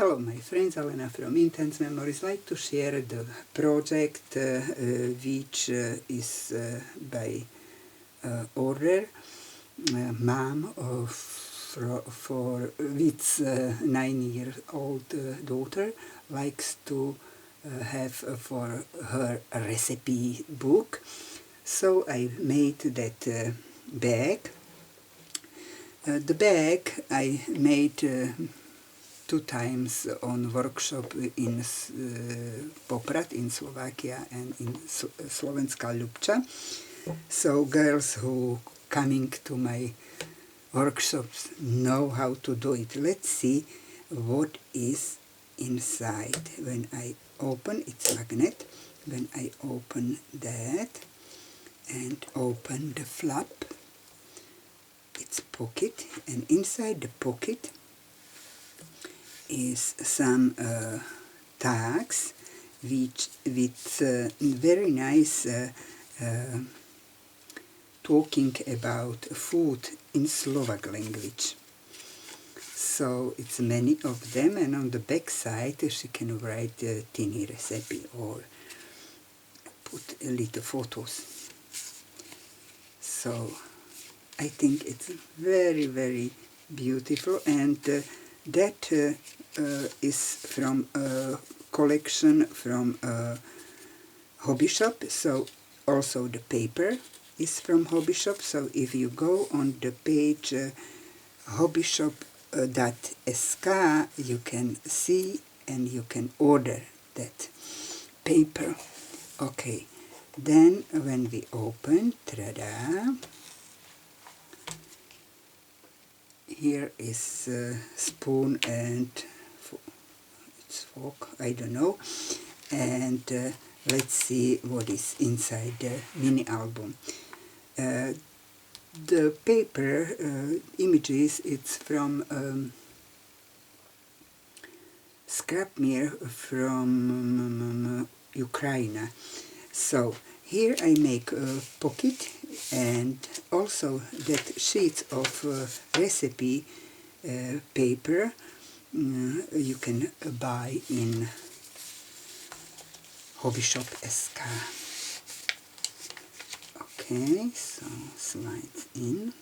Hello my friends, Alena from Intense Memories. Like to share the project which is by order. Mom for with 9-year-old daughter likes to have for her a recipe book. So I made that bag. The bag I made 2 times on workshop in Poprad in Slovakia and in Slovenská Ľupča. So girls who coming to my workshops know how to do it. Let's see what is inside. When I open, it's magnet. When I open that and open the flap, it's pocket, and inside the pocket is some tags which with very nice talking about food in Slovak language. So it's many of them, and on the back side she can write a tiny recipe or put a little photos. So I think it's very, very beautiful, and that is from a collection from a hobby shop. So also the paper is from hobby shop. So if you go on the page hobbyshop.sk, you can see and you can order that paper. Okay, then when we open, ta-da! Here is spoon and it's fork, I don't know. And let's see what is inside the mini album. The paper images, it's from scrap mirror from Ukraine. So here I make a pocket, and also that sheets of recipe paper you can buy in hobby shop SK. Okay, so slides in,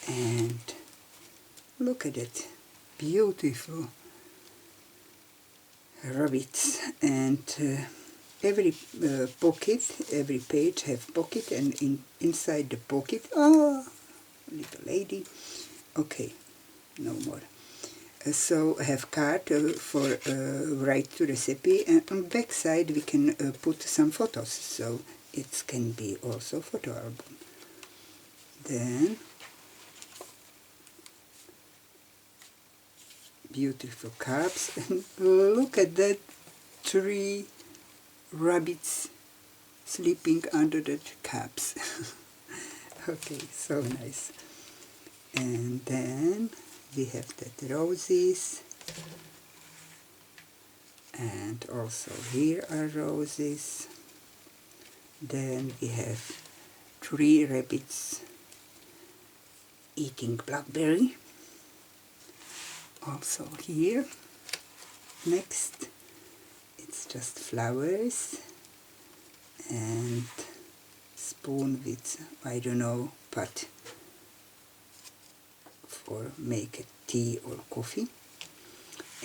and look at it, beautiful rabbits, and every pocket, every page have pocket, and inside the pocket, oh, little lady. Okay, no more. So I have card for write to recipe, and on back side we can put some photos, so it can be also photo album. Then beautiful cups, and look at that 3 rabbits sleeping under the cups. Okay, so nice. And then we have that roses, and also here are roses. Then we have 3 rabbits eating blackberry. Also here, next, it's just flowers and spoon with, I don't know, pot for make a tea or coffee.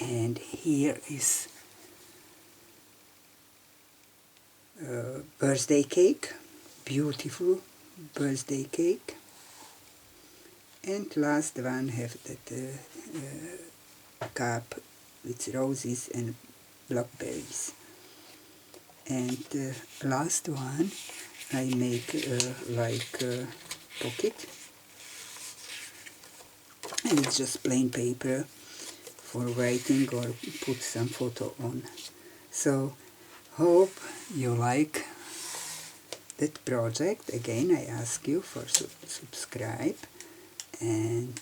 And here is birthday cake, beautiful birthday cake. And last one have that cup with roses and blackberries. And last one I make like pocket, and it's just plain paper for writing or put some photo on. So hope you like that project. Again, I ask you for subscribe, and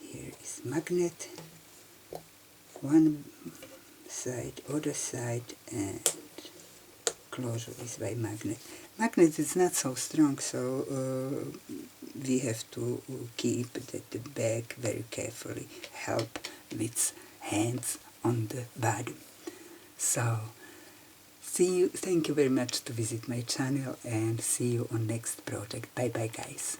here is magnet, one side, other side, and closure is by magnet. Magnet is not so strong, so we have to keep the bag very carefully, help with hands on the volume. So see you, thank you very much to visit my channel, and see you on next project. Bye bye guys.